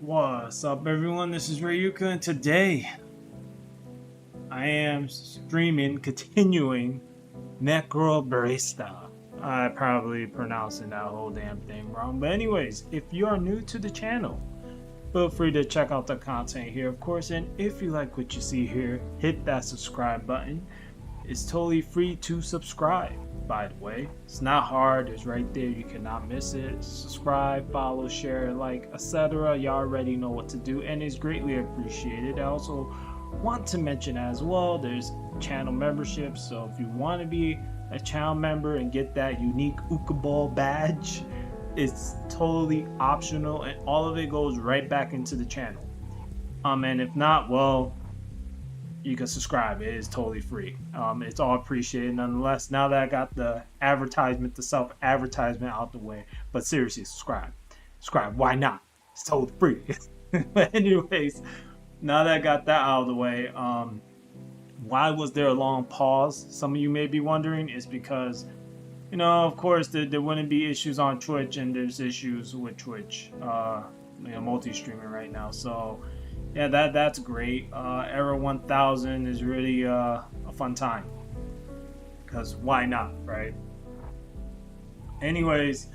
What's up, everyone? This is Rayuka, and today I am continuing Necrobarista. I probably pronouncing that whole damn thing wrong, but anyways, if you are new to the channel, feel free to check out the content here, of course, and if you like what you see here, hit that subscribe button. It's totally free to subscribe, by the way. It's not hard. It's right there. You cannot miss it. Subscribe, follow, share, like, etc. You already know what to do, and it's greatly appreciated. I also want to mention as well, there's channel membership. So if you want to be a channel member and get that unique Ukaball badge, it's totally optional, and all of it goes right back into the channel. And if not, well, you can subscribe. It is totally free. It's all appreciated nonetheless. Now that I got the advertisement, the self-advertisement out the way, but seriously, subscribe. Why not? It's totally free. But anyways, now that I got that out of the way, why was there a long pause? Some of you may be wondering. It's because, of course, there wouldn't be issues on Twitch, and there's issues with Twitch, multi-streaming right now. So yeah, that's great. Era 1000 is really a fun time, because why not, right? Anyways,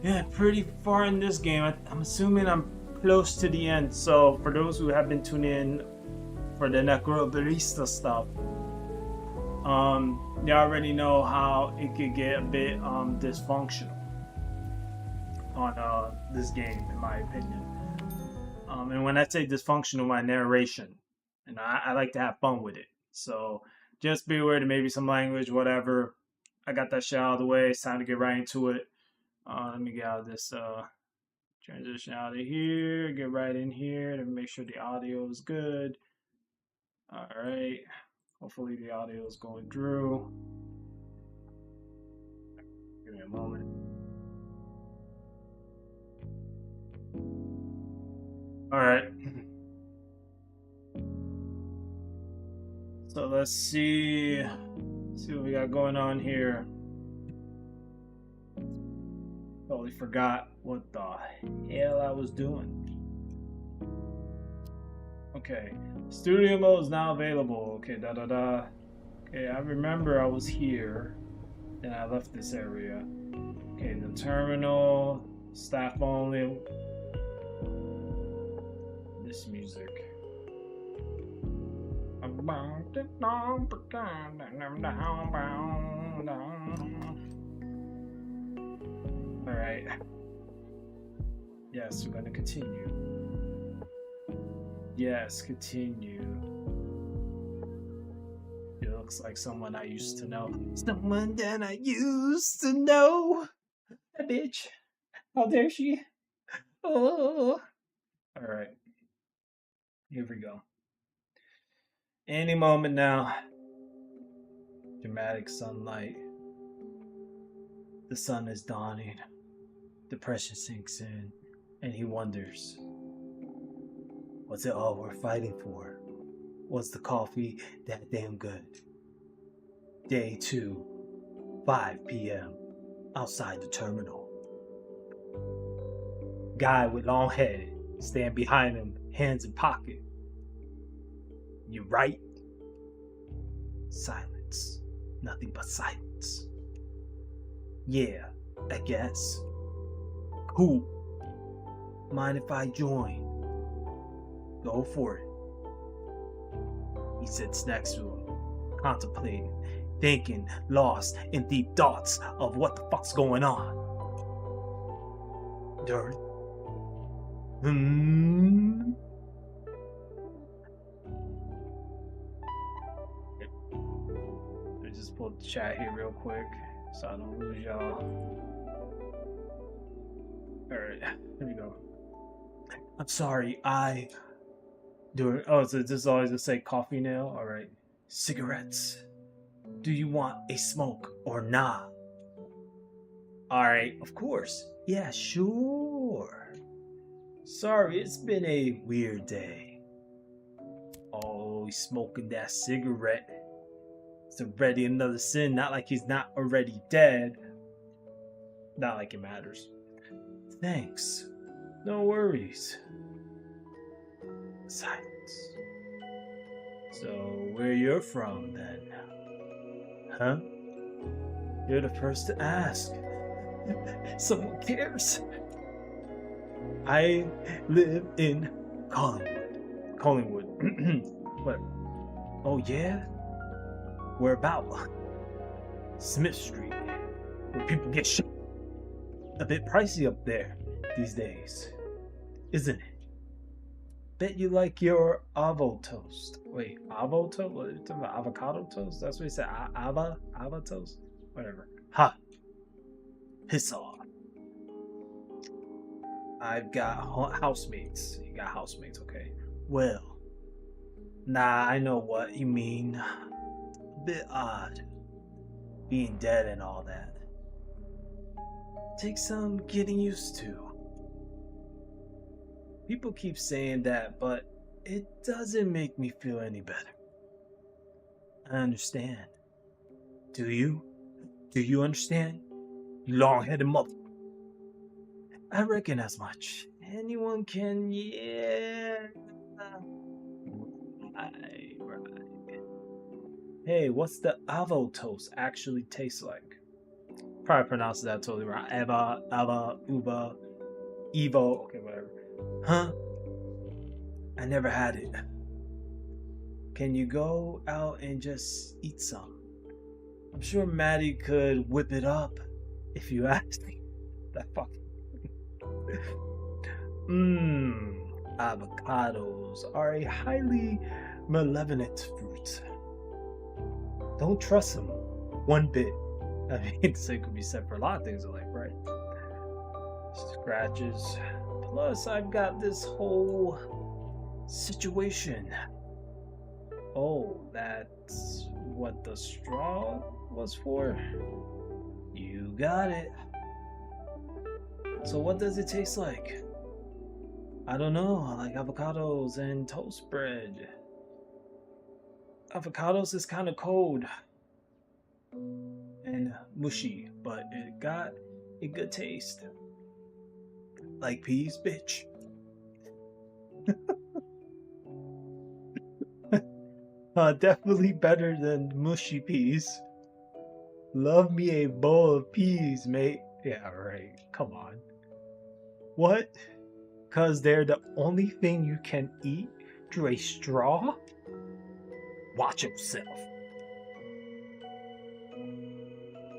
yeah, pretty far in this game. I'm assuming I'm close to the end. So for those who have been tuning in for the Necrobarista stuff, you already know how it could get a bit dysfunctional on this game, in my opinion. And when I say dysfunctional, my narration, and I like to have fun with it. So just be aware that maybe some language, whatever. I got that shit out of the way. It's time to get right into it. Let me get out of this transition out of here. Get right in here to make sure the audio is good. All right. Hopefully the audio is going through. Give me a moment. All right. So let's see what we got going on here. Totally forgot what the hell I was doing. Okay, studio mode is now available. Okay, Okay, I remember I was here, then I left this area. Okay, the terminal, staff only. This music. Alright. Yes, we're gonna continue. Yes, continue. It looks like someone I used to know. Someone that I used to know. That bitch. How dare she? Oh. Alright. Here we go. Any moment now. Dramatic sunlight. The sun is dawning. Depression sinks in, and he wonders, what's it all we're fighting for? Was the coffee that damn good? Day 2, 5 p.m. outside the terminal. Guy with long head stand behind him, hands in pocket. You right? Silence. Nothing but silence. Yeah, I guess. Cool. Mind if I join? Go for it. He sits next to him, contemplating, thinking, lost in deep thoughts of what the fuck's going on. Dirt. I just pulled the chat here real quick so I don't lose y'all. Alright, here we go. I'm sorry, so this always just say coffee nail? Alright. Cigarettes. Do you want a smoke or nah? Alright, of course. Yeah, sure. Sorry, it's been a weird day. Oh, he's smoking that cigarette. It's already another sin. Not like he's not already dead. Not like it matters. Thanks. No worries. Silence. So, where you're from then? Huh? You're the first to ask. Someone cares. I live in Collingwood. Collingwood. What? Oh yeah? Where about? Smith Street. Where people get shot. A bit pricey up there these days, isn't it? Bet you like your avo toast. Wait, avo toast? What are you talking about? Avocado toast? That's what he said. Ava toast? Whatever. Ha! Piss off. I've got housemates. You got housemates, okay? Well, nah, I know what you mean. A bit odd. Being dead and all that. Takes some getting used to. People keep saying that, but it doesn't make me feel any better. I understand. Do you? Do you understand? You long-headed mother. I reckon as much. Anyone can, yeah. Right. Hey, what's the avo toast actually taste like? Probably pronounced that totally wrong. Ava, Uva, Evo. Okay, whatever. Huh? I never had it. Can you go out and just eat some? I'm sure Maddie could whip it up if you asked me. That fucking. Avocados are a highly malevolent fruit. Don't trust them one bit. I mean, so it could be said for a lot of things in life, right? Scratches. Plus, I've got this whole situation. Oh, that's what the straw was for? You got it. So what does it taste like? I don't know. I like avocados and toast bread. Avocados is kind of cold and mushy, but it got a good taste. Like peas, bitch. Definitely better than mushy peas. Love me a bowl of peas, mate. Yeah, right. Come on. What? Cause they're the only thing you can eat through a straw? Watch yourself.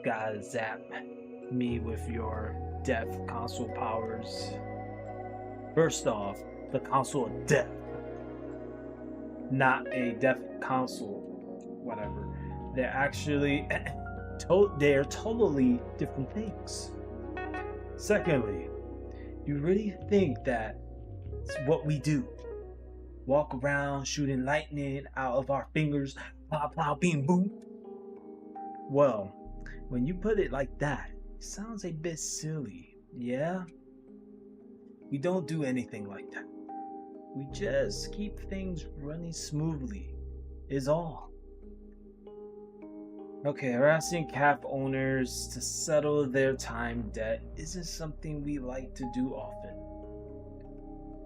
Gotta zap me with your death console powers. First off, the console of death. Not a death console. Whatever. They're actually they're totally different things. Secondly, you really think that it's what we do? Walk around shooting lightning out of our fingers, plow, plow, beam, boom? Well, when you put it like that, it sounds a bit silly, yeah? We don't do anything like that. We just keep things running smoothly, is all. Okay, harassing calf owners to settle their time debt isn't something we like to do often.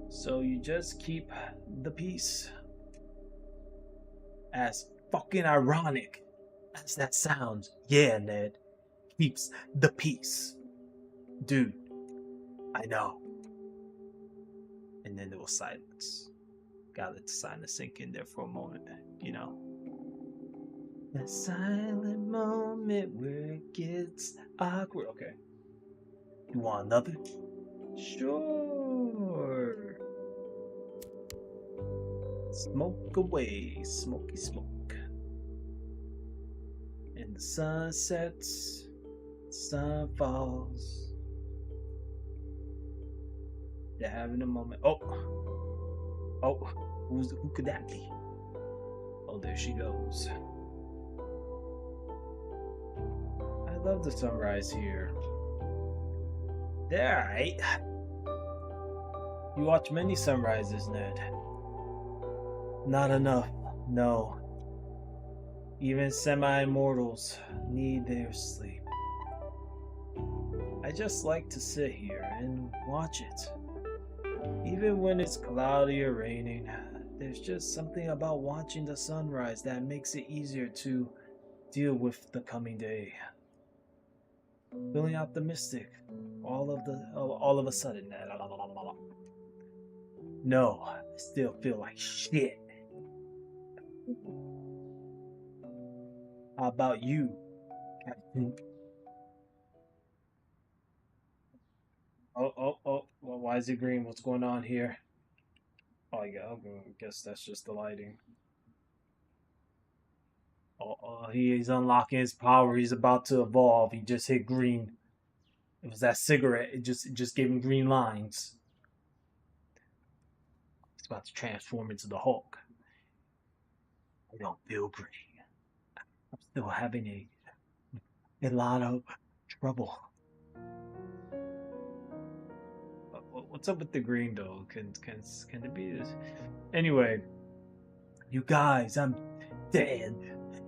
So you just keep the peace. As fucking ironic as that sounds, yeah, Ned, keeps the peace. Dude, I know. And then there was silence. Gotta let the silence sink in there for a moment, you know. That silent moment where it gets awkward. Okay. You want another? Sure. Smoke away, smoky smoke. And the sun sets, sun falls. They're having a moment. Oh, who could that be? Oh, there she goes. I love the sunrise here. They're alright. You watch many sunrises, Ned. Not enough, no. Even semi-immortals need their sleep. I just like to sit here and watch it. Even when it's cloudy or raining, there's just something about watching the sunrise that makes it easier to deal with the coming day. Feeling optimistic, all of a sudden. No, I still feel like shit. How about you, Captain? Well, why is it green? What's going on here? Oh, yeah, I guess that's just the lighting. He's unlocking his power. He's about to evolve. He just hit green. It was that cigarette. It just gave him green lines. He's about to transform into the Hulk. I don't feel great. I'm still having a lot of trouble. What's up with the green though? Can it be this? Anyway, you guys, I'm dead,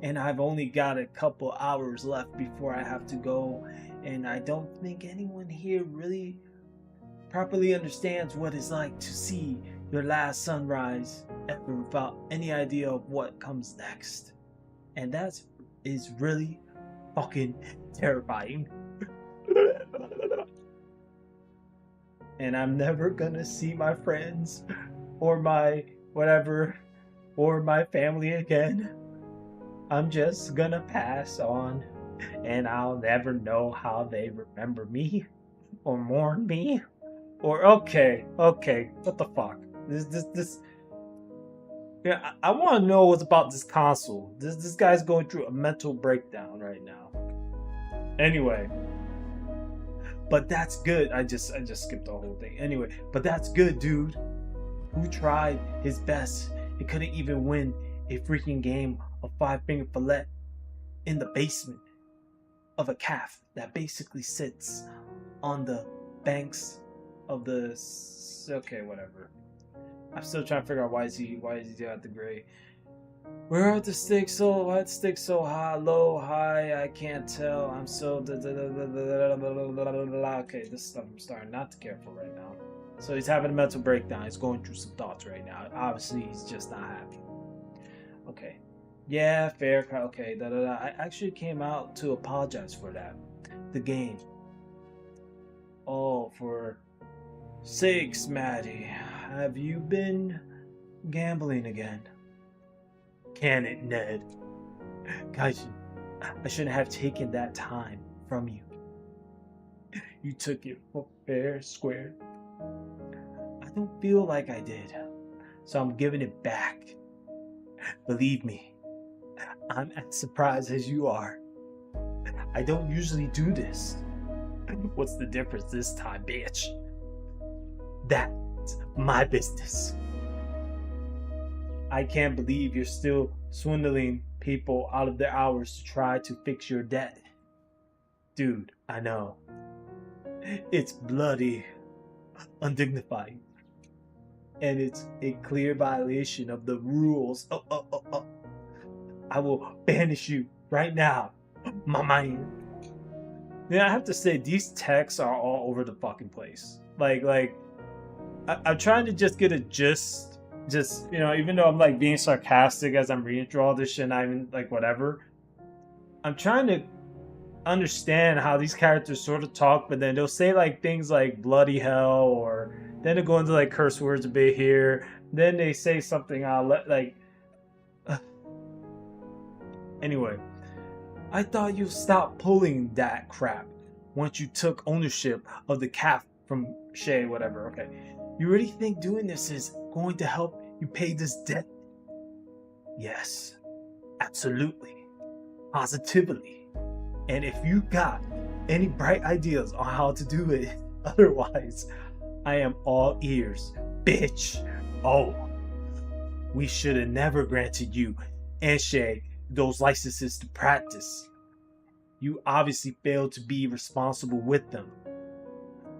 and I've only got a couple hours left before I have to go, and I don't think anyone here really properly understands what it's like to see your last sunrise ever without any idea of what comes next. And that is really fucking terrifying. And I'm never gonna see my friends or my whatever or my family again. I'm just gonna pass on, and I'll never know how they remember me or mourn me. Or okay, what the fuck? This. Yeah, I want to know what's about this console. This guy's going through a mental breakdown right now. Anyway, but that's good. I just skipped the whole thing. Anyway, but that's good, dude. Who tried his best and couldn't even win a freaking game of five-finger fillet in the basement of a calf that basically sits on the banks of the. Okay, whatever. I'm still trying to figure out why is he at the gray. Where are the stakes so? Why the stakes so high, low, high? I can't tell. I'm so. Okay, this stuff I'm starting not to care for right now. So he's having a mental breakdown. He's going through some thoughts right now. Obviously, he's just not happy. Okay. Yeah, fair. Okay. I actually came out to apologize for that. The game. Oh, for sakes, Maddie. Have you been gambling again? Can it, Ned? Guys, I shouldn't have taken that time from you. You took it fair, square. I don't feel like I did, so I'm giving it back. Believe me, I'm as surprised as you are. I don't usually do this. What's the difference this time, bitch? That's my business. I can't believe you're still swindling people out of their hours to try to fix your debt. Dude, I know. It's bloody undignified. And it's a clear violation of the rules. I will banish you right now. My mind. Yeah, I have to say, these texts are all over the fucking place. I'm trying to just get a gist. Just, even though I'm like being sarcastic as I'm reading through all this shit, and I'm like, whatever. I'm trying to understand how these characters sort of talk, but then they'll say like things like bloody hell, or then they go into like curse words a bit here. Then they say something like. Anyway, I thought you stopped pulling that crap once you took ownership of the calf from Shay, whatever. Okay, you really think doing this is going to help you pay this debt? Yes, absolutely, positively. And if you got any bright ideas on how to do it, otherwise, I am all ears, bitch. Oh, we should have never granted you and Shay those licenses to practice. You obviously failed to be responsible with them.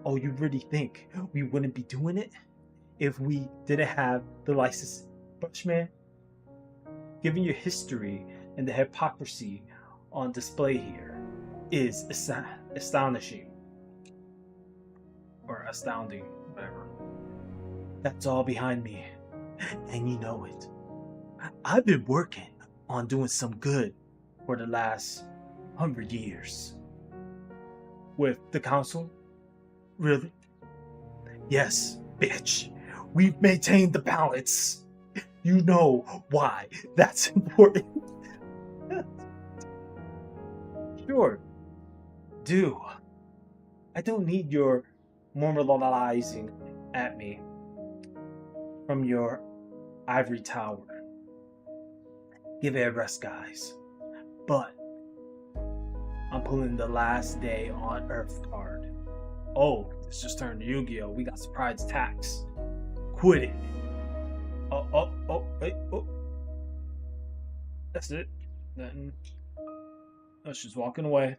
Oh, you really think we wouldn't be doing it if we didn't have the license? Bushman, given your history and the hypocrisy on display here is astonishing. Or astounding, whatever. That's all behind me, and you know it. I've been working on doing some good for the last 100 years. With the council? Really? Yes, bitch. We've maintained the balance. You know why that's important. Sure, do. I don't need your moralizing at me from your ivory tower. Give it a rest, guys. But I'm pulling the last day on Earth card. Oh, this just turned Yu-Gi-Oh! We got surprise attacks. Quit it. Wait, oh. That's it. Nothing. Oh, she's walking away.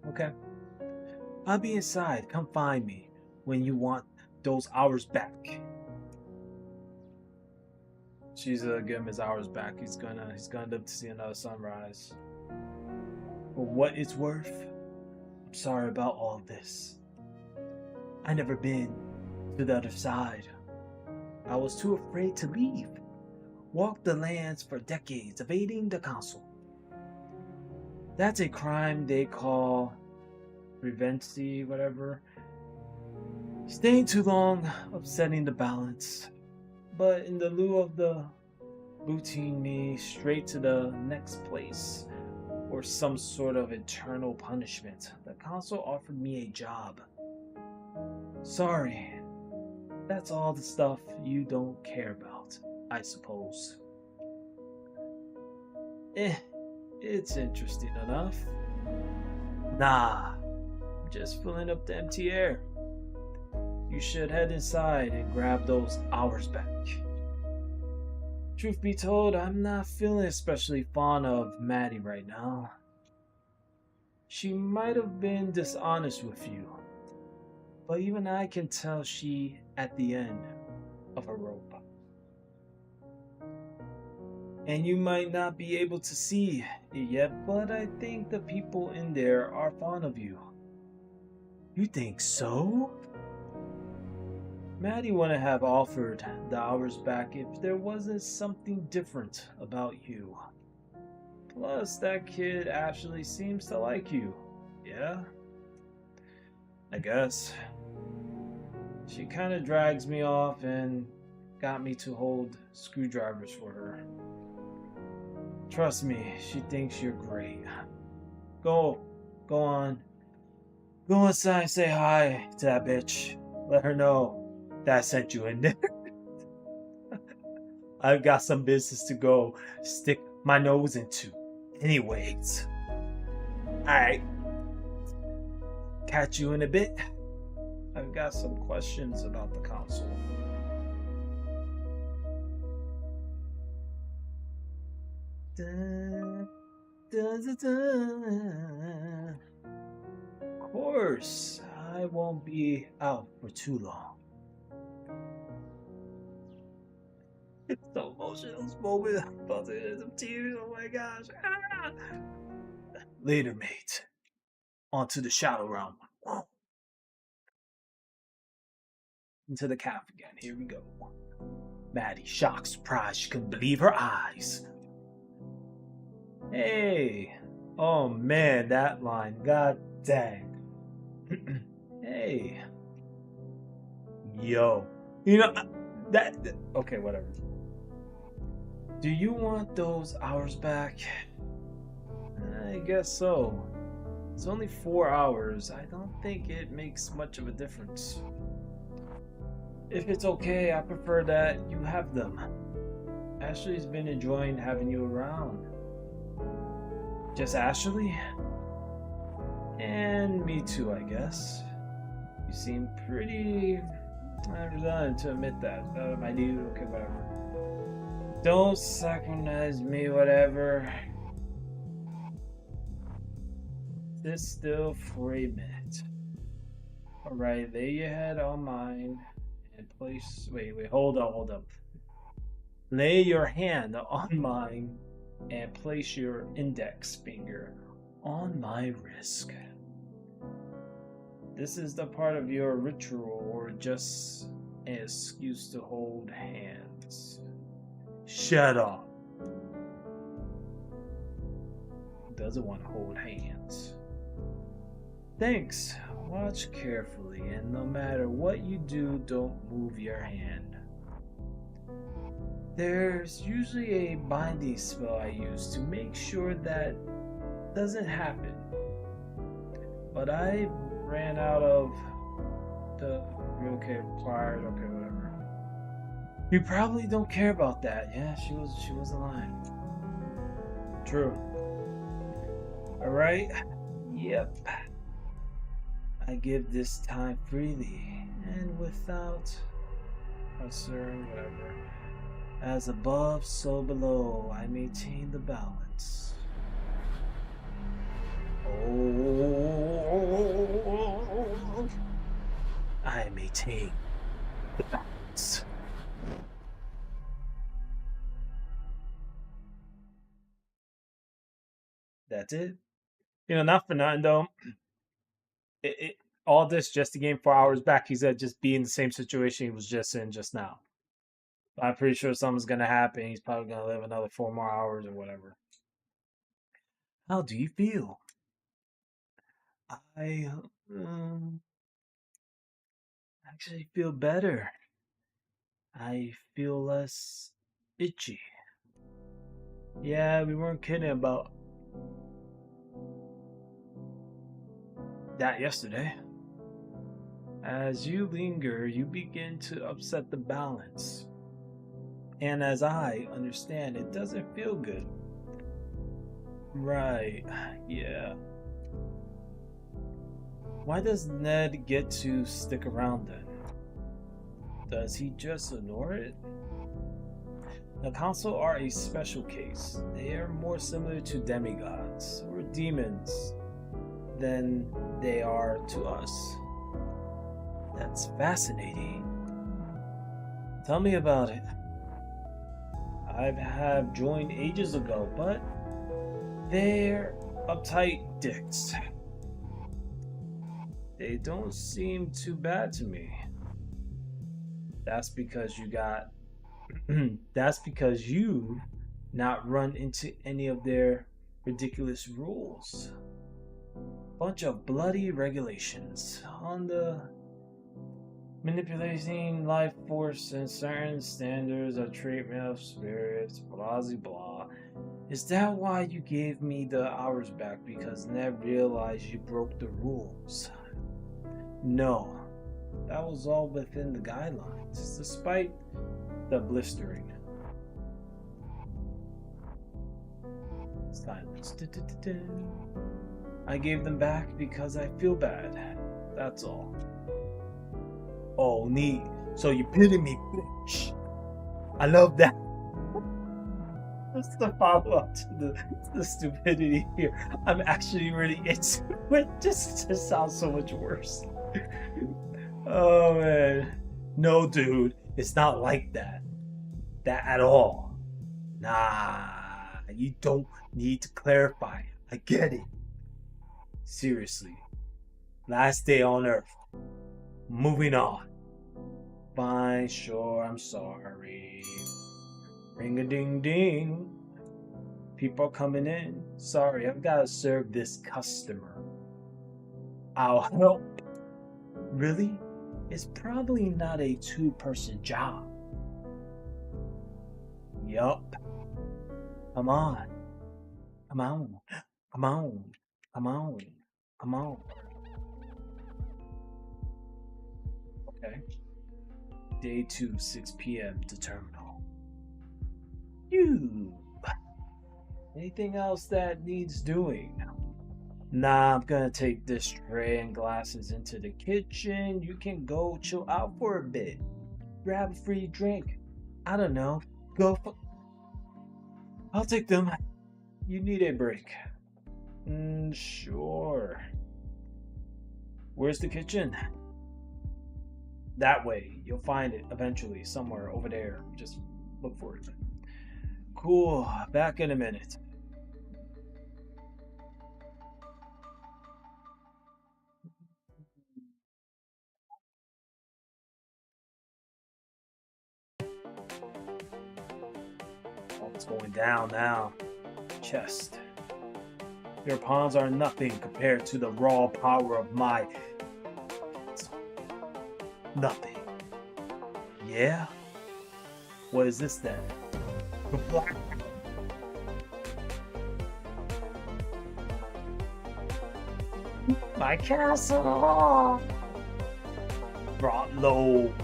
Okay. I'll be inside. Come find me when you want those hours back. She's give him his hours back. He's gonna live to see another sunrise. For what it's worth, I'm sorry about all this. I never been to the other side. I was too afraid to leave. Walked the lands for decades, evading the council. That's a crime they call revency, whatever. Staying too long, upsetting the balance. But in the lieu of the booting me straight to the next place, or some sort of eternal punishment, the council offered me a job. Sorry, that's all the stuff you don't care about, I suppose. It's interesting enough. Nah, I'm just filling up the empty air. You should head inside and grab those hours back. Truth be told, I'm not feeling especially fond of Maddie right now. She might have been dishonest with you, but even I can tell she at the end of a rope. And you might not be able to see it yet, but I think the people in there are fond of you. You think so? Maddie wouldn't have offered the hours back if there wasn't something different about you. Plus, that kid actually seems to like you. Yeah? I guess. She kind of drags me off and got me to hold screwdrivers for her. Trust me, she thinks you're great. Go on. Go inside and say hi to that bitch. Let her know that I sent you in there. I've got some business to go stick my nose into. Anyways. Alright. Catch you in a bit. I've got some questions about the console. Dun, dun, dun, dun. Of course, I won't be out for too long. It's so emotional this moment. I'm about to get some tears. Oh my gosh. Ah! Later, mate. Onto the shadow realm. Into the calf again. Here we go. Maddie, shocked, surprised, she couldn't believe her eyes. Hey. Oh man, that line. God dang. Hey. Yo. You know, that. Okay, whatever. Do you want those hours back? I guess so. It's only 4 hours. I don't think it makes much of a difference. If it's okay, I prefer that you have them. Ashley's been enjoying having you around. Just Ashley? And me too, I guess. You seem pretty resigned to admit that. My dude, okay, whatever. Don't synchronize me, whatever. Sit still for a minute. Alright, lay your head on mine and place. Wait, hold up. Lay your hand on mine and place your index finger on my wrist. This is the part of your ritual, or just an excuse to hold hands. Shut up. Doesn't want to hold hands. Thanks. Watch carefully, and no matter what you do, don't move your hand. There's usually a binding spell I use to make sure that doesn't happen. But I ran out of the okay required. Okay, whatever. You probably don't care about that. Yeah, she was lying. True. All right. Yep. I give this time freely and without concern, whatever. As above, so below, I maintain the balance. Oh, I maintain the balance. That's it. You know, not for nothing though. It all this just to gain 4 hours back. He said just be in the same situation he was just in just now. I'm pretty sure something's gonna happen. He's probably gonna live another 4 more hours or whatever. How do you feel? I actually feel better. I feel less itchy. Yeah, we weren't kidding about that yesterday. As you linger, you begin to upset the balance. And as I understand, it doesn't feel good. Right, yeah. Why does Ned get to stick around then? Does he just ignore it? The council are a special case. They are more similar to demigods or demons than they are to us. That's fascinating. Tell me about it. I have joined ages ago, but they're uptight dicks. They don't seem too bad to me. That's because you got that's because you not run into any of their ridiculous rules. Bunch of bloody regulations on the manipulating life force and certain standards of treatment of spirits, blah blah blah. Is that why you gave me the hours back because Ned realized you broke the rules? No, that was all within the guidelines, despite the blistering. Silence. I gave them back because I feel bad. That's all. Oh, neat. So you pity me, bitch. I love that. That's the follow up to the stupidity here. I'm actually really into it. Just sounds so much worse. Oh man. No, dude. It's not like that. That at all. Nah. You don't need to clarify. I get it. Seriously. Last day on Earth. Moving on. Fine, sure, I'm sorry. Ring a ding ding. People are coming in. Sorry, I've got to serve this customer. I'll help. Really? It's probably not a two-person job. Yup. Come on. Come on. Come on. Come on. Come on. Okay. Day 2, 6 p.m. to terminal. You. Anything else that needs doing? Nah, I'm gonna take this tray and glasses into the kitchen. You can go chill out for a bit. Grab a free drink. I don't know. Go for. I'll take them. You need a break. Sure. Where's the kitchen? That way. You'll find it eventually somewhere over there. Just look for it. Cool. Back in a minute. It's going down now. Chest. Your pawns are nothing compared to the raw power of my... Nothing. Yeah? What is this then? My castle! Brought low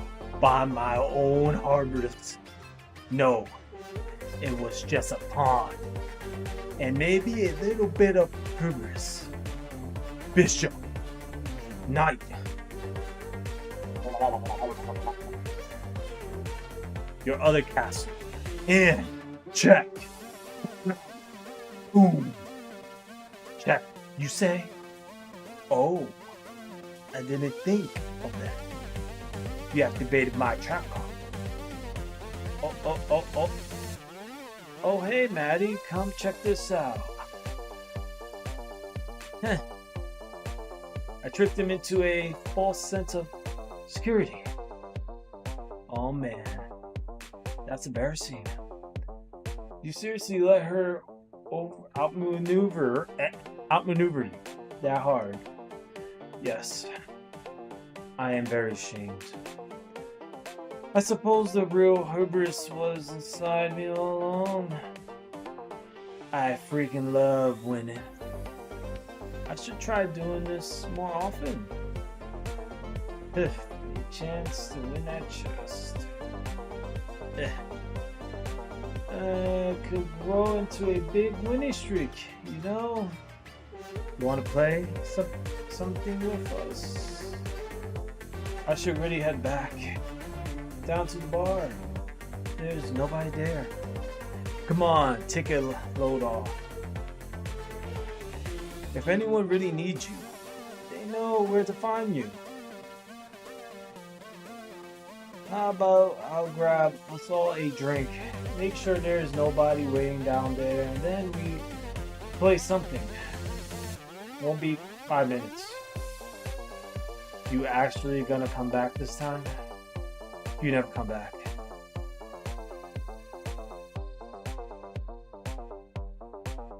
by my own hardest. No, it was just a pawn. And maybe a little bit of hubris. Bishop. Knight. Your other castle. In. Check. Boom. Check. You say? Oh. I didn't think of that. You activated my trap card. Oh. Oh, hey, Maddie. Come check this out. Huh. I tricked him into a false sense of security. Oh, man. That's embarrassing. You seriously let her outmaneuver you that hard? Yes. I am very ashamed. I suppose the real hubris was inside me all along. I freaking love winning. I should try doing this more often. A chance to win that chest. Could grow into a big winning streak, you know? You want to play something with us? I should really head back. Down to the bar. There's nobody there. Come on, ticket load off. If anyone really needs you, they know where to find you. How about I'll grab us all a drink, make sure there's nobody waiting down there, and then we play something. Won't be 5 minutes. You actually gonna come back this time? You never come back.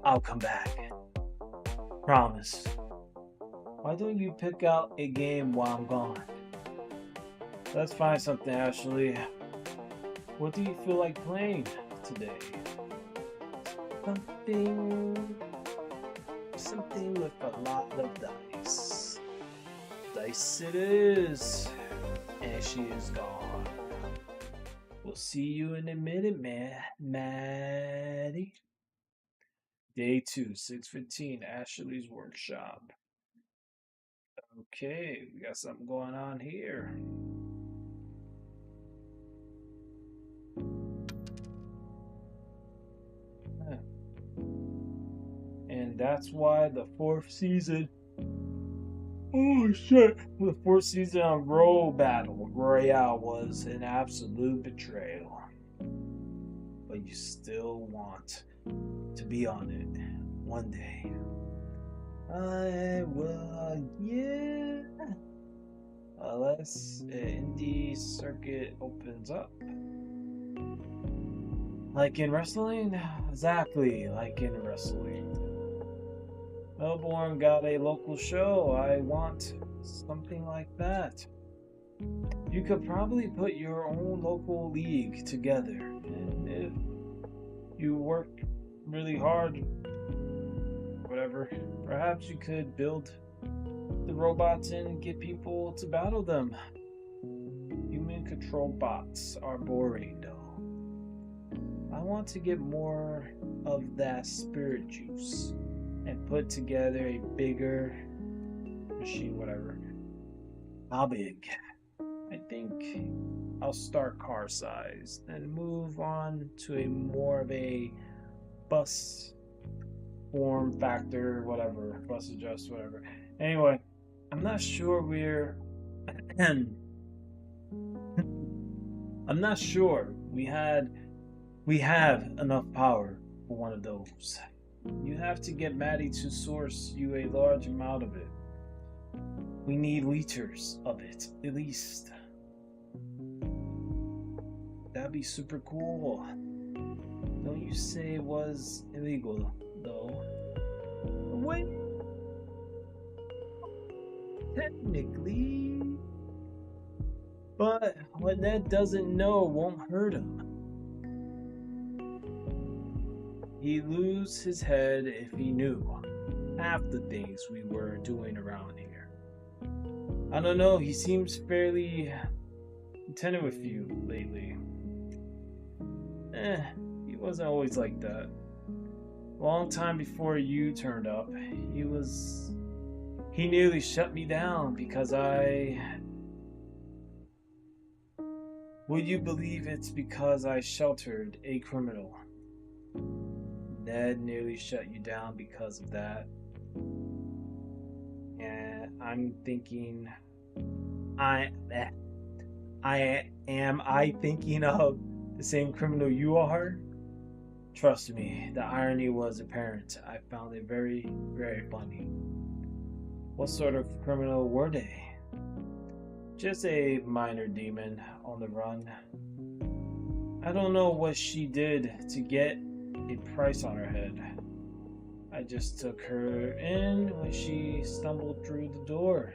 I'll come back. Promise. Why don't you pick out a game while I'm gone? Let's find something, Ashley. What do you feel like playing today? Something with a lot of dice. Dice it is. And she is gone. We'll see you in a minute, Maddie. Day 2, 6:15, Ashley's workshop. Okay, we got something going on here. And that's why the 4th season... Oh shit! The 4th season of Battle Royale was an absolute betrayal. But you still want to be on it one day. Yeah. Unless an indie circuit opens up. Like in wrestling? Exactly like in wrestling. Melbourne got a local show. I want something like that. You could probably put your own local league together. And if you work really hard, whatever, perhaps you could build the robots and get people to battle them. Human control bots are boring though. I want to get more of that spirit juice and put together a bigger machine, whatever. How big? I think I'll start car size, then move on to a more of a bus form factor, whatever, bus adjust, whatever. Anyway, I'm not sure I'm not sure we have enough power for one of those. You have to get Maddie to source you a large amount of it. We need liters of it, at least. That'd be super cool. Don't you say it was illegal, though. Wait, technically, but what Ned doesn't know won't hurt him. He'd lose his head if he knew half the things we were doing around here. I don't know, he seems fairly contented with you lately. He wasn't always like that. Long time before you turned up, he nearly shut me down because would you believe it's because I sheltered a criminal? Ned nearly shut you down because of that. And I'm thinking, am I thinking of the same criminal you are? Trust me, the irony was apparent. I found it very, very funny. What sort of criminal were they? Just a minor demon on the run. I don't know what she did to get a price on her head. I just took her in when she stumbled through the door,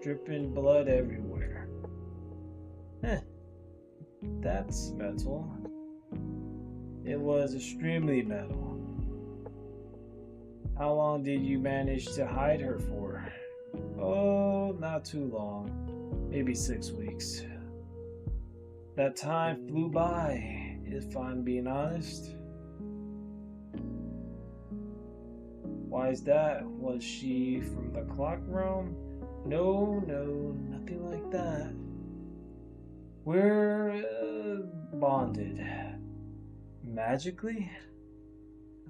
dripping blood everywhere. That's metal. It was extremely metal. How long did you manage to hide her for? Oh, not too long. Maybe 6 weeks. That time flew by, if I'm being honest. Why is that? Was she from the clock realm? No, nothing like that. We're bonded. Magically?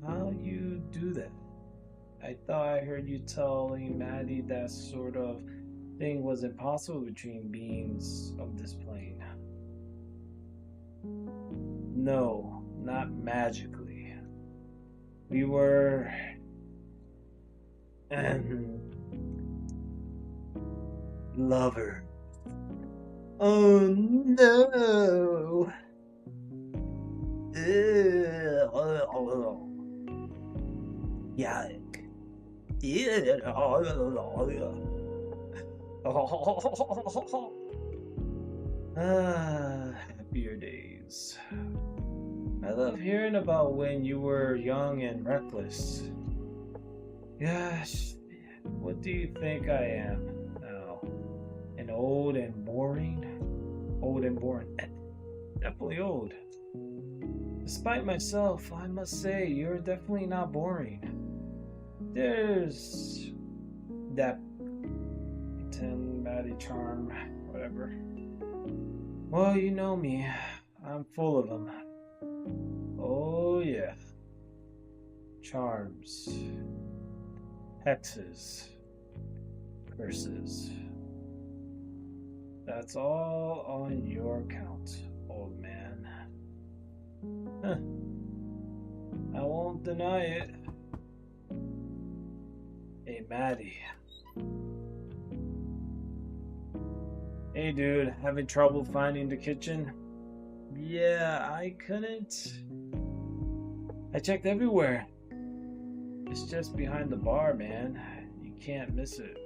How you do that? I thought I heard you telling Maddie that sort of thing was impossible between beings of this plane. No, not magically. We were... lover. Oh no! Yuck. Happier days. I love hearing about when you were young and reckless. Gosh, what do you think I am now? An old and boring? Old and boring. Definitely old. Despite myself, I must say, you're definitely not boring. There's that 10 Maddie charm, whatever. Well, you know me. I'm full of them. Oh, yeah. Charms. Hexes. Curses. That's all on your account, old man. Huh. I won't deny it. Hey, Maddie. Hey, dude, having trouble finding the kitchen? Yeah, I couldn't. I checked everywhere. It's just behind the bar, man. You can't miss it.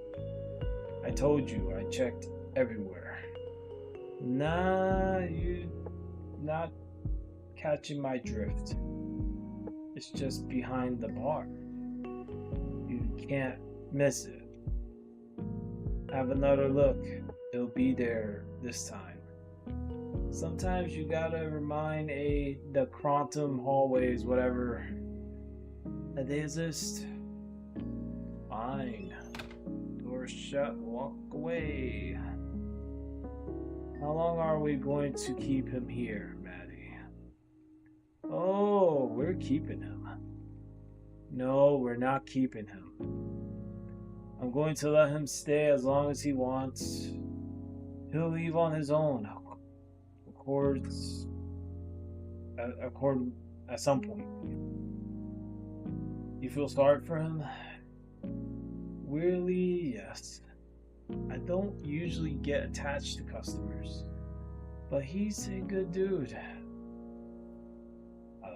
I told you, I checked everywhere. Nah, you're not catching my drift. It's just behind the bar. You can't miss it. Have another look. It'll be there this time. Sometimes you gotta remind the quantum hallways, whatever, that they exist. Fine. Door shut, walk away. How long are we going to keep him here, Maddie? Oh, we're keeping him. No, we're not keeping him. I'm going to let him stay as long as he wants. He'll leave on his own. Accord at some point. You feel sorry for him? Weirdly, yes. I don't usually get attached to customers, but he's a good dude.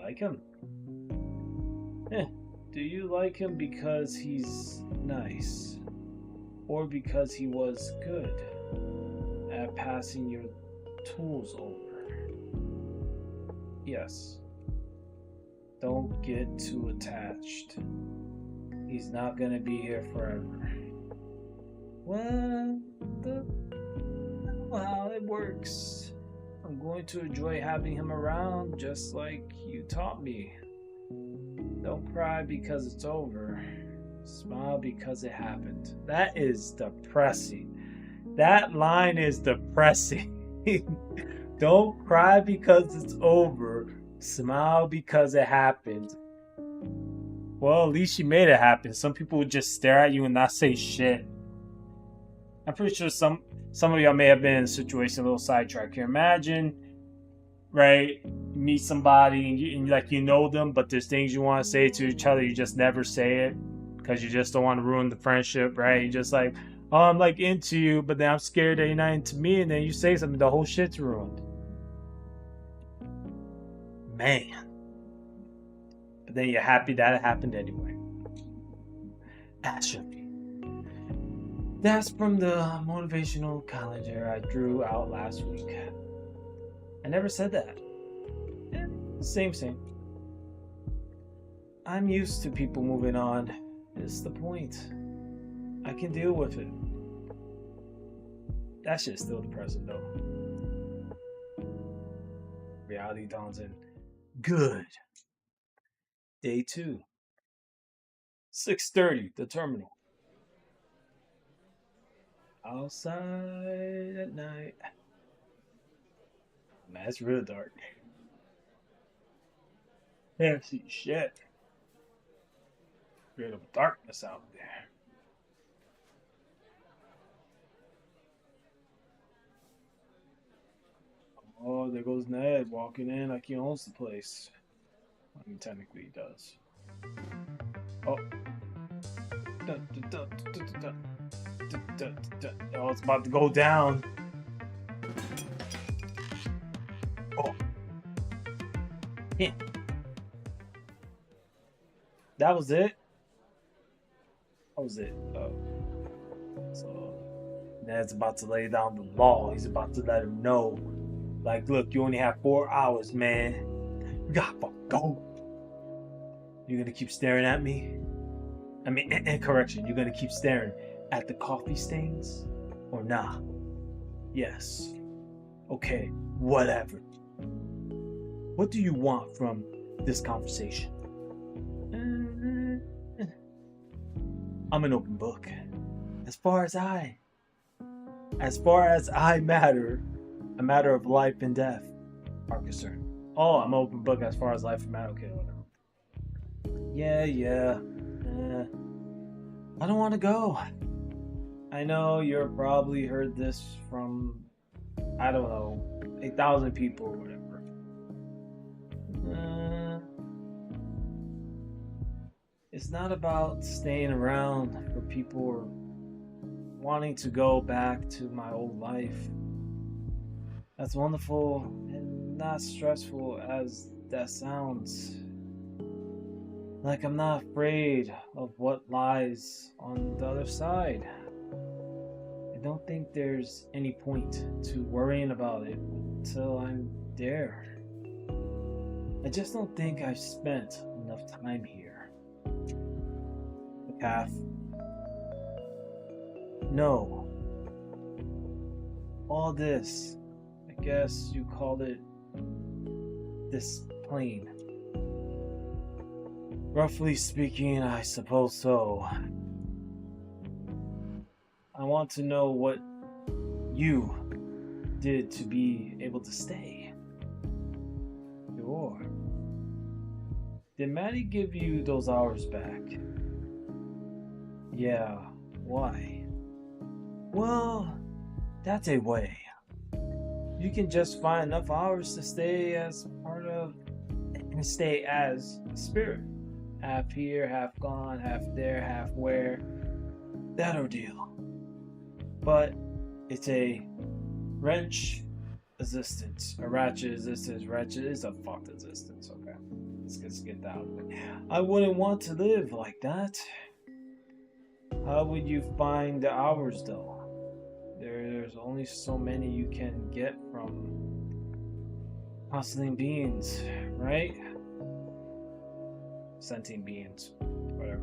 I like him? Eh, do you like him because he's nice? Or because he was good at passing your tools over? Yes. Don't get too attached. He's not gonna be here forever. Well, how it works. I'm going to enjoy having him around just like you taught me. Don't cry because it's over. Smile because it happened. That is depressing. That line is depressing. Don't cry because it's over. Smile because it happened. Well, at least you made it happen. Some people would just stare at you and not say shit. I'm pretty sure some of y'all may have been in a situation, a little sidetrack here. Imagine, right, you meet somebody and you know them, but there's things you want to say to each other, you just never say it because you just don't want to ruin the friendship, right? You're just like, oh, I'm like into you, but then I'm scared that you're not into me, and then you say something, the whole shit's ruined. Man. But then you're happy that it happened anyway. That should be. That's from the motivational calendar I drew out last week. I never said that. Same. I'm used to people moving on. It's the point. I can deal with it. That shit's still depressing though. Reality dawns in. Good. Day 2. 6:30, the terminal. Outside at night. Man, it's real dark. Can't see shit. Bit of darkness out there. Oh, there goes Ned walking in like he owns the place. I mean, technically he does. Oh. Oh, it's about to go down. Oh. Yeah. That was it? That was it. Oh. So, Ned's about to lay down the law. He's about to let him know. Like, look, you only have 4 hours, man. You gotta go. You're gonna keep staring at me? I mean, correction, you're gonna keep staring at the coffee stains? Or nah? Yes. Okay, whatever. What do you want from this conversation? I'm an open book. As far as I matter, a matter of life and death are concerned. Oh, I'm an open book as far as life and matter. Okay, whatever. Yeah. I don't want to go. I know you've probably heard this from, I don't know, 8,000 people or whatever. It's not about staying around for people or wanting to go back to my old life. As wonderful and not stressful as that sounds. Like I'm not afraid of what lies on the other side. I don't think there's any point to worrying about it until I'm there. I just don't think I've spent enough time here. The path? No. All this, I guess you called it this plane. Roughly speaking, I suppose so. I want to know what you did to be able to stay. Sure. Did Maddie give you those hours back? Yeah, why? Well, that's a way. You can just find enough hours to stay as part of and stay as a spirit. Half here, half gone, half there, half where. That ordeal. But it's a wrench existence. A ratchet existence. Ratchet is a fucked existence, okay? Let's get that. I wouldn't want to live like that. How would you find the hours though? There's only so many you can get from hustling beings, right? Sentient beings, whatever.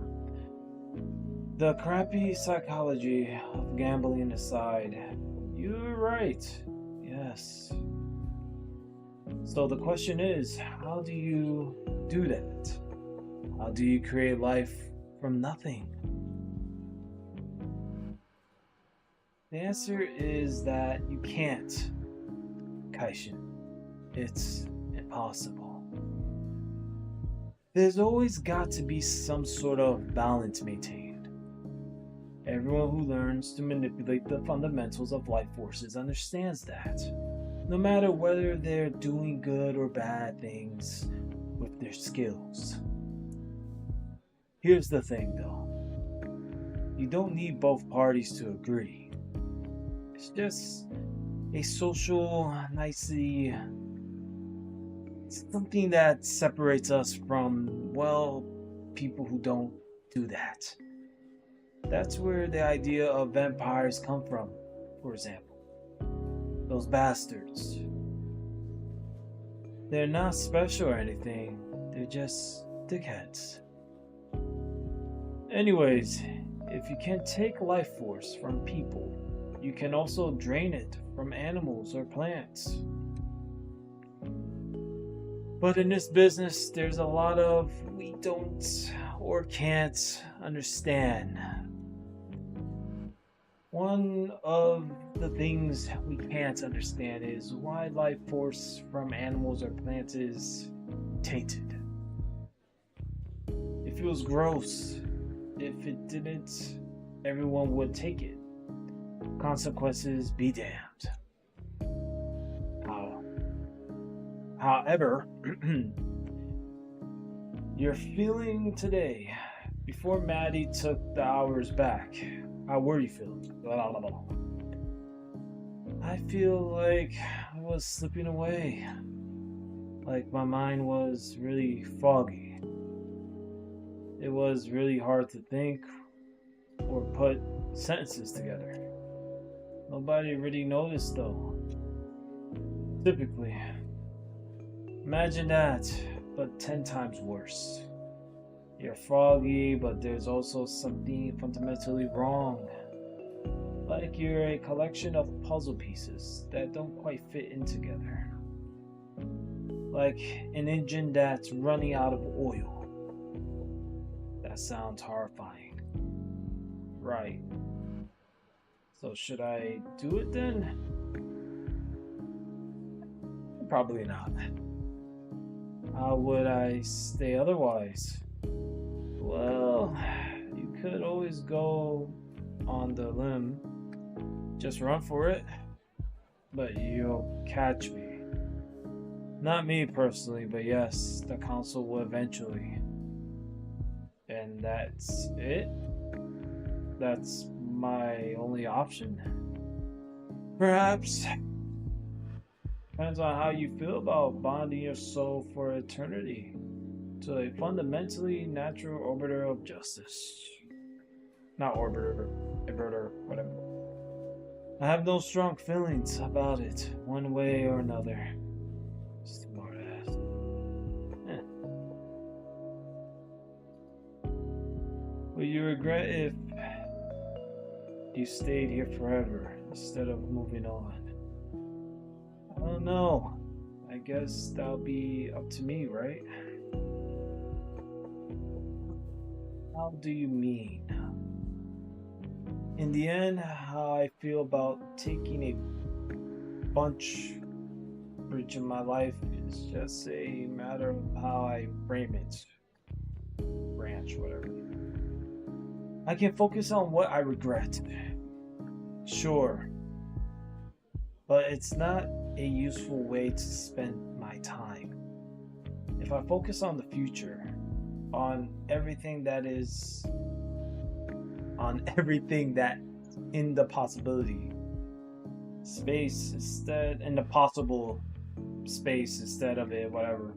The crappy psychology of gambling aside, you're right. Yes. So the question is, how do you do that? How do you create life from nothing? The answer is that you can't, Kaishin. It's impossible. There's always got to be some sort of balance maintained. Everyone who learns to manipulate the fundamentals of life forces understands that. No matter whether they're doing good or bad things with their skills. Here's the thing though. You don't need both parties to agree. It's just a social nicety, something that separates us from, well, people who don't do that. That's where the idea of vampires come from, for example. Those bastards. They're not special or anything, they're just dickheads. Anyways, if you can take life force from people, you can also drain it from animals or plants. But in this business, there's a lot of we don't or can't understand. One of the things we can't understand is why life force from animals or plants is tainted. It feels gross. If it didn't, everyone would take it. Consequences be damned. However, you're feeling today, before Maddie took the hours back, how were you feeling? I feel like I was slipping away. Like my mind was really foggy. It was really hard to think or put sentences together. Nobody really noticed though. Typically. Imagine that, but 10 times worse. You're foggy, but there's also something fundamentally wrong. Like you're a collection of puzzle pieces that don't quite fit in together. Like an engine that's running out of oil. That sounds horrifying. Right. So should I do it then? Probably not. How would I stay otherwise? Well, you could always go on the limb. Just run for it. But you'll catch me. Not me personally, but yes, the council will eventually. And that's it? That's my only option. Perhaps. Depends on how you feel about bonding your soul for eternity to a fundamentally natural orbiter of justice. Not orbiter, inverter, whatever. I have no strong feelings about it, one way or another. Smart ass. Will you regret if you stayed here forever instead of moving on? I don't know. I guess that'll be up to me, right? How do you mean? In the end, how I feel about taking a bunch bridge in my life is just a matter of how I frame it. Branch, whatever. I can focus on what I regret. Sure. But it's not a useful way to spend my time. If I focus on the future, on everything that in the possibility space instead, in the possible space instead of it, whatever,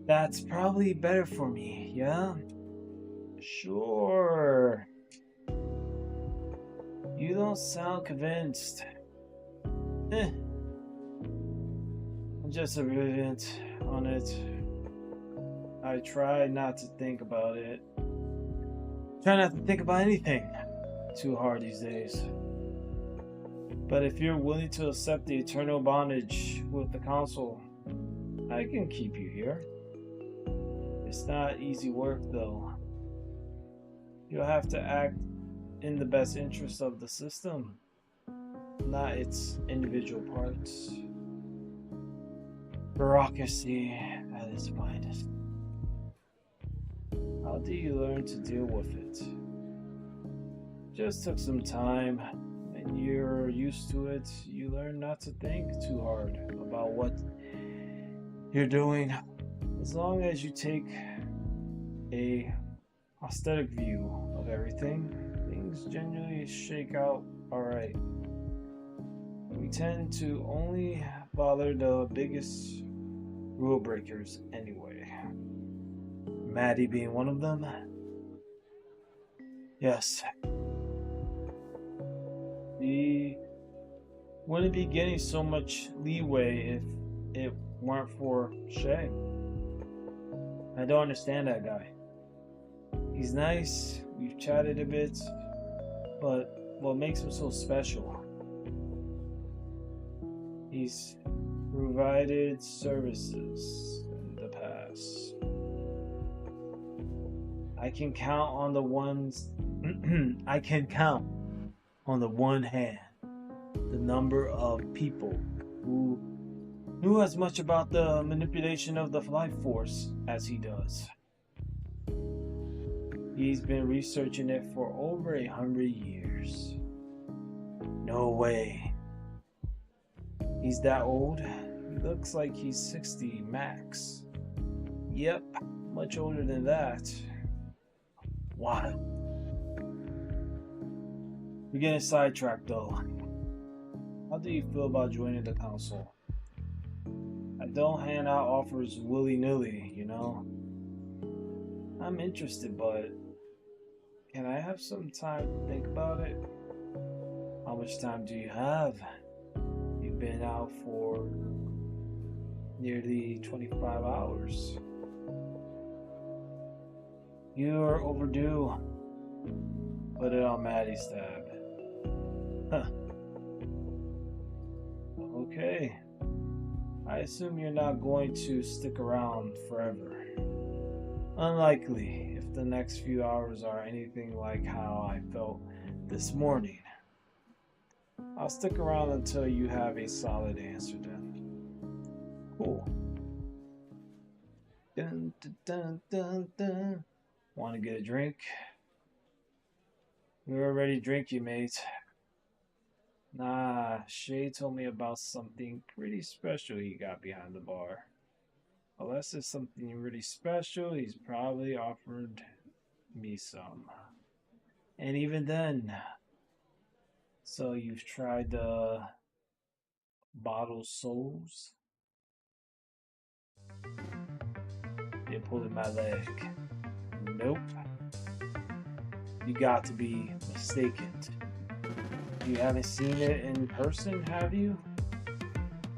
That's probably better for me, yeah? Sure. You don't sound convinced. Eh, I'm just a bit on it. I try not to think about it. Try not to think about anything too hard these days. But if you're willing to accept the eternal bondage with the council, I can keep you here. It's not easy work, though. You'll have to act in the best interest of the system, not its individual parts. Bureaucracy at its finest. How do you learn to deal with it? Just took some time. When you're used to it, you learn not to think too hard about what you're doing. As long as you take a aesthetic view of everything, things generally shake out alright. We tend to only bother the biggest rule breakers anyway. Maddie being one of them. Yes. He wouldn't be getting so much leeway if it weren't for Shay. I don't understand that guy. He's nice, we've chatted a bit, but what makes him so special? He's provided services in the past. I can count on the ones I can count on the one hand the number of people who knew as much about the manipulation of the life force as he does. He's been researching it for over 100 years. No way. He's that old? He looks like he's 60 max. Yep, much older than that. Wow. We're getting sidetracked though. How do you feel about joining the council? I don't hand out offers willy-nilly, you know? I'm interested, but can I have some time to think about it? How much time do you have? You've been out for nearly 25 hours. You're overdue. Put it on Maddie's tab. Huh. Okay. I assume you're not going to stick around forever. Unlikely, if the next few hours are anything like how I felt this morning. I'll stick around until you have a solid answer then. Cool. Dun, dun, dun, dun, dun. Want to get a drink? We're already drinking, mate. Nah, Shay told me about something pretty special he got behind the bar. Unless it's something really special, he's probably offered me some. And even then, so you've tried the bottled souls? You're pulling my leg. Nope. You got to be mistaken. You haven't seen it in person, have you?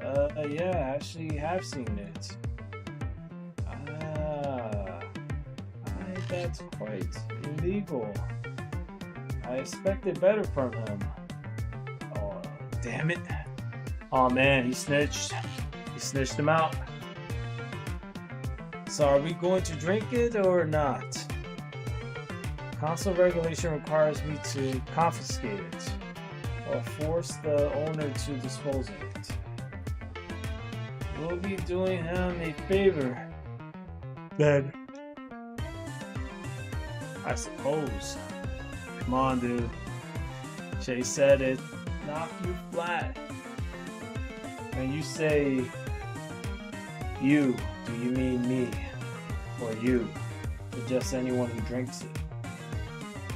Yeah, I actually have seen it. That's quite illegal. I expected better from him. Oh, damn it. Oh man, he snitched. He snitched him out. So are we going to drink it or not? Council regulation requires me to confiscate it or force the owner to dispose of it. We'll be doing him a favor. Then, I suppose. Come on, dude. Shay said it. Knock you flat. When you say you, do you mean me? Or you? Or just anyone who drinks it?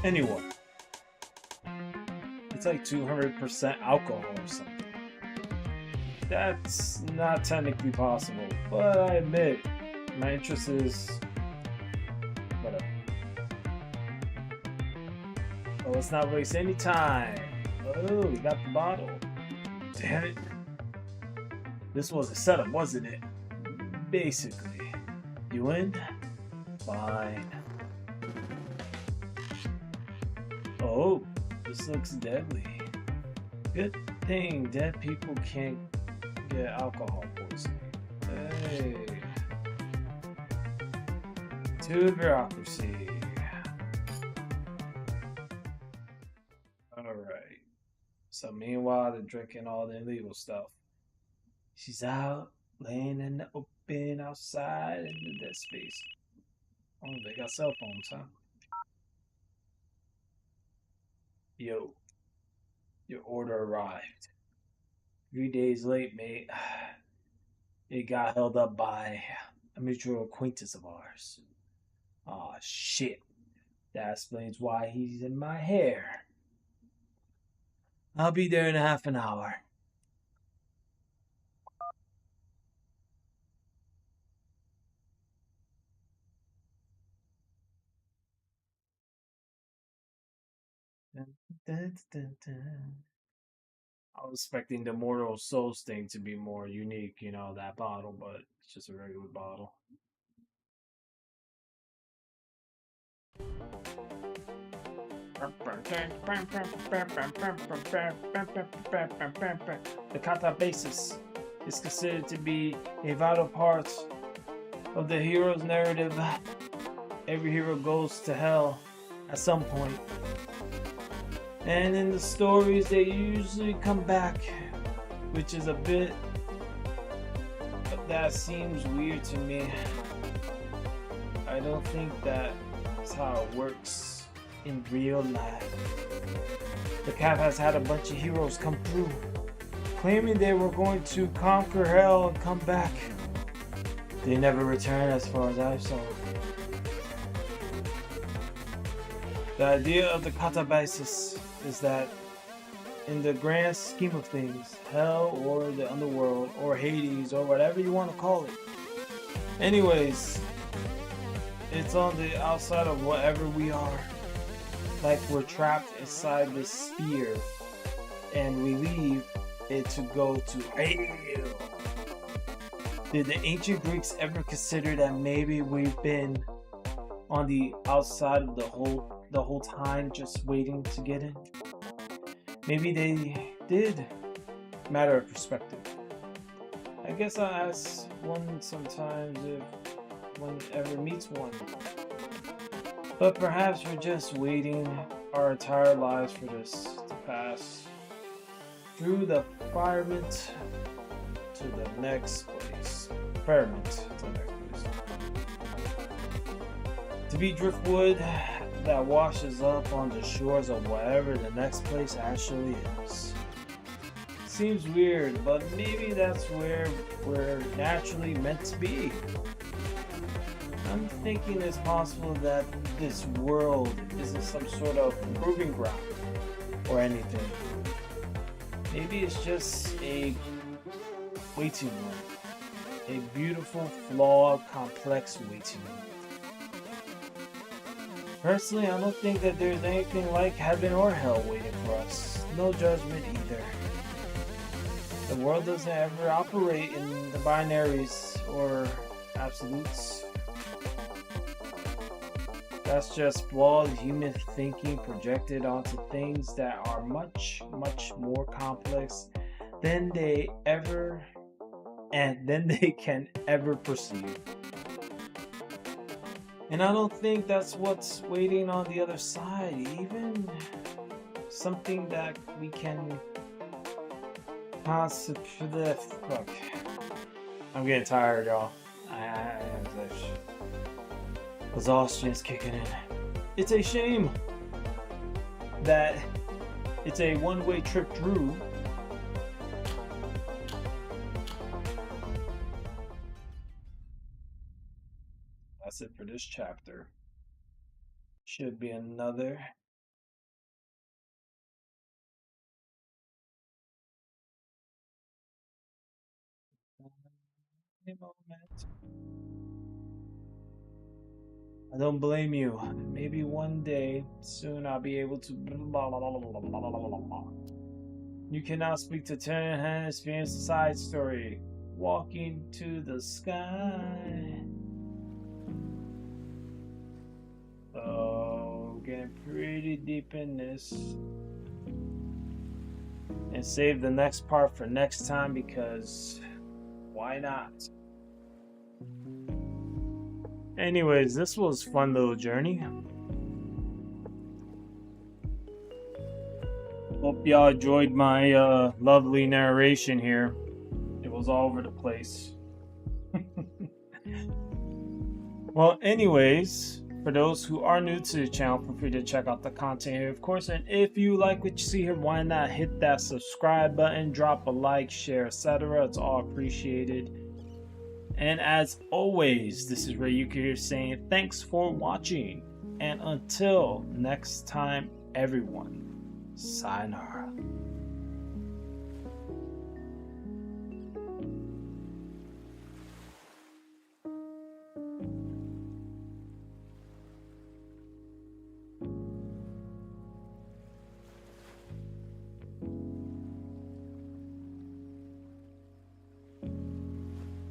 Anyone. It's like 200% alcohol or something. That's not technically possible, but I admit My interest is whatever. Well, let's not waste any time. Oh, we got the bottle. Damn it. This was a setup, wasn't it? Basically. You in? Fine. Oh, this looks deadly. Good thing dead people can't get alcohol poisoning. Hey. To bureaucracy. Alright. So meanwhile, they're drinking all the illegal stuff. She's out, laying in the open outside in the dead space. Oh, they got cell phones, huh? Yo, your order arrived. 3 days late, mate. It got held up by a mutual acquaintance of ours. Aw, shit. That explains why he's in my hair. I'll be there in half an hour. Dun, dun, dun, dun. I was expecting the Mortal Souls thing to be more unique, that bottle, but it's just a regular bottle. The kata basis is considered to be a vital part of the hero's narrative. Every hero goes to hell at some point. And in the stories, they usually come back, which is a bit that seems weird to me. I don't think that's how it works in real life. The cap has had a bunch of heroes come through, claiming they were going to conquer hell and come back. They never returned as far as I saw. The idea of the katabasis is that in the grand scheme of things, hell or the underworld or Hades or whatever you want to call it. Anyways, it's on the outside of whatever we are. Like we're trapped inside this sphere and we leave it to go to hell. Did the ancient Greeks ever consider that maybe we've been on the outside of the whole time, just waiting to get in? Maybe they did. Matter of perspective. I guess I'll ask one sometimes if one ever meets one. But perhaps we're just waiting our entire lives for this to pass through the firmament to the next place. Firmament to the next place. To be driftwood that washes up on the shores of whatever the next place actually is. Seems weird, but maybe that's where we're naturally meant to be. I'm thinking it's possible that this world isn't some sort of proving ground or anything. Maybe it's just a waiting room. A beautiful, flawed, complex waiting room. Personally, I don't think that there's anything like heaven or hell waiting for us. No judgment either. The world doesn't ever operate in the binaries or absolutes. That's just flawed human thinking projected onto things that are much, much more complex than they can ever perceive. And I don't think that's what's waiting on the other side, even something that we can possibly. Look, I'm getting tired, y'all. Exhaustion is kicking in. It's a shame that it's a one-way trip through. That's it for this chapter. Should be another. Moment. I don't blame you. Maybe one day soon I'll be able to. Blah, blah, blah, blah, blah, blah, blah, blah. You cannot speak to Turner and experience the side story. Walking to the sky. Oh, getting pretty deep in this. And save the next part for next time because why not? Anyways, this was a fun little journey. Hope y'all enjoyed my lovely narration here. It was all over the place. Well, anyways, for those who are new to the channel, feel free to check out the content here, of course. And if you like what you see here, why not hit that subscribe button, drop a like, share, etc. It's all appreciated. And as always, this is Rayuka here saying thanks for watching. And until next time, everyone, sayonara.